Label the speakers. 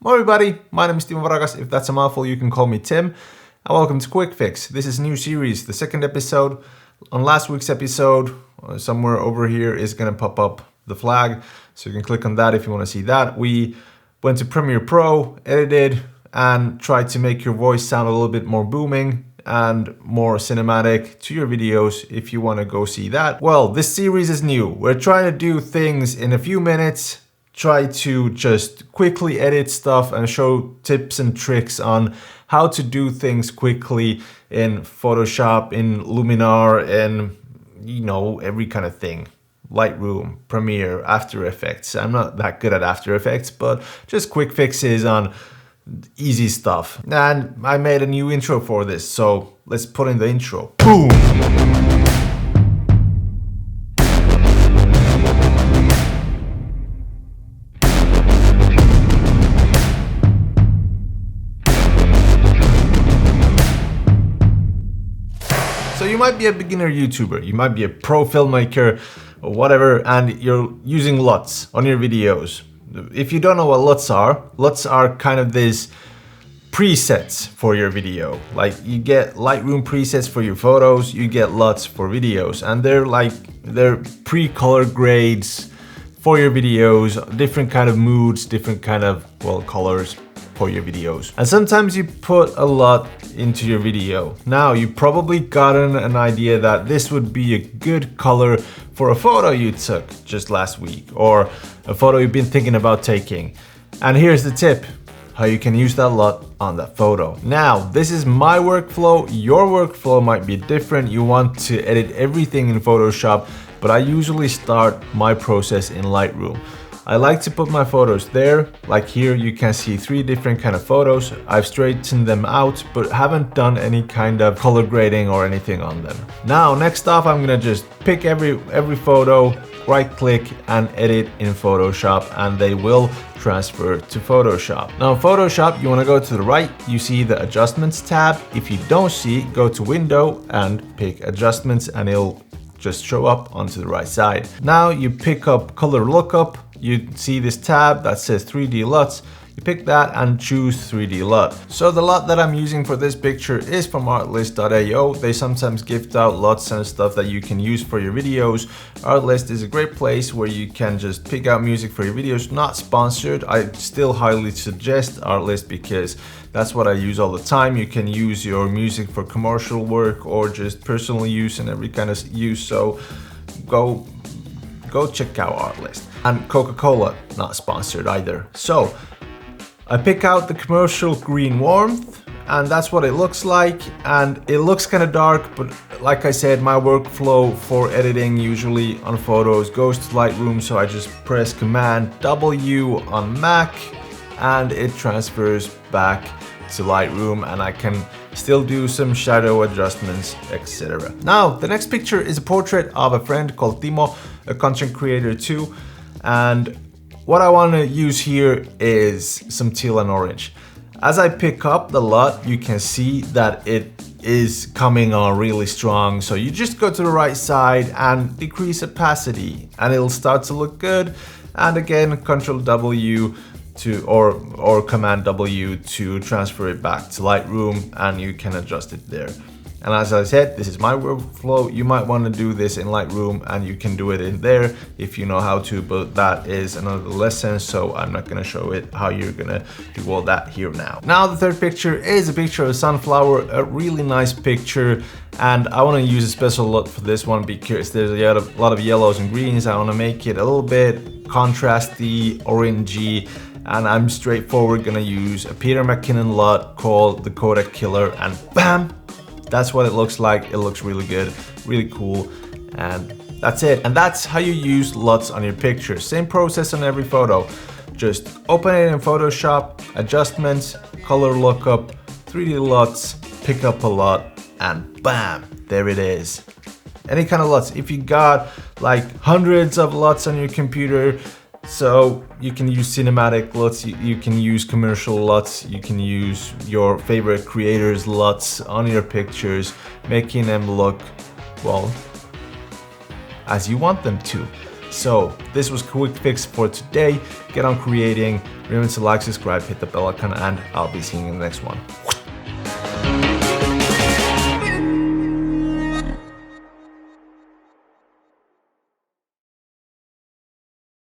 Speaker 1: Hello everybody, my name is Timo Varakas. If that's a mouthful, you can call me Tim. And welcome to Quick Fix. This is a new series, the second episode. On last week's episode, somewhere over here is going to pop up the flag. So you can click on that if you want to see that. We went to Premiere Pro, edited, and tried to make your voice sound a little bit more booming and more cinematic to your videos if you want to go see that. Well, this series is new. We're trying to do things in a few minutes. Try to just quickly edit stuff and show tips and tricks on how to do things quickly in Photoshop, in Luminar, in, every kind of thing. Lightroom, Premiere, After Effects. I'm not that good at After Effects, but just quick fixes on easy stuff. And I made a new intro for this, so let's put in the intro. Boom! So you might be a beginner YouTuber, you might be a pro filmmaker or whatever, and you're using LUTs on your videos. If you don't know what LUTs are kind of these presets for your video. Like you get Lightroom presets for your photos, you get LUTs for videos, and they're pre-color grades for your videos, different kind of moods, different kind of, colors for your videos. And sometimes you put a LUT into your video. Now you've probably gotten an idea that this would be a good color for a photo you took just last week or a photo you've been thinking about taking. And here's the tip, how you can use that LUT on that photo. Now, this is my workflow. Your workflow might be different. You want to edit everything in Photoshop, but I usually start my process in Lightroom. I like to put my photos there, like here you can see 3 different kind of photos. I've straightened them out, but haven't done any kind of color grading or anything on them. Now, next off, I'm gonna just pick every photo, right click and edit in Photoshop, and they will transfer to Photoshop. Now in Photoshop, you wanna go to the right, you see the adjustments tab. If you don't see, go to window and pick adjustments and it'll just show up onto the right side. Now you pick up color lookup. You see this tab that says 3D LUTs. You pick that and choose 3D LUT. So the LUT that I'm using for this picture is from artlist.io. They sometimes gift out LUTs and stuff that you can use for your videos. Artlist is a great place where you can just pick out music for your videos. Not sponsored. I still highly suggest Artlist because that's what I use all the time. You can use your music for commercial work or just personal use and every kind of use. So go check out Artlist. And Coca-Cola, not sponsored either. So I pick out the commercial green warmth, and that's what it looks like. And it looks kind of dark, but like I said, my workflow for editing usually on photos goes to Lightroom. So I just press Command W on Mac and it transfers back to Lightroom, and I can still do some shadow adjustments, etc. Now, the next picture is a portrait of a friend called Timo, a content creator too. And what I want to use here is some teal and orange. As I pick up the LUT, you can see that it is coming on really strong. So you just go to the right side and decrease opacity and it'll start to look good. And again, Control W to or Command W to transfer it back to Lightroom, and you can adjust it there. And as I said, this is my workflow. You might want to do this in Lightroom and you can do it in there if you know how to, but that is another lesson, so I'm not going to show it how you're going to do all that here now. Now the third picture is a picture of a sunflower, a really nice picture, and I want to use a special LUT for this one because there's a lot of yellows and greens. I want to make it a little bit contrasty, orangey, and I'm straightforward going to use a Peter McKinnon LUT called the Kodak Killer, and bam! That's what it looks like. It looks really good, really cool, and that's it. And that's how you use LUTs on your pictures. Same process on every photo. Just open it in Photoshop, adjustments, color lookup, 3D LUTs, pick up a LUT, and bam, there it is. Any kind of LUTs. If you got like hundreds of LUTs on your computer, so you can use cinematic LUTs, you can use commercial LUTs, you can use your favorite creators' LUTs on your pictures, making them look, well, as you want them to. So this was quick fix for today. Get on creating, remember to like, subscribe, hit the bell icon, and I'll be seeing you in the next one.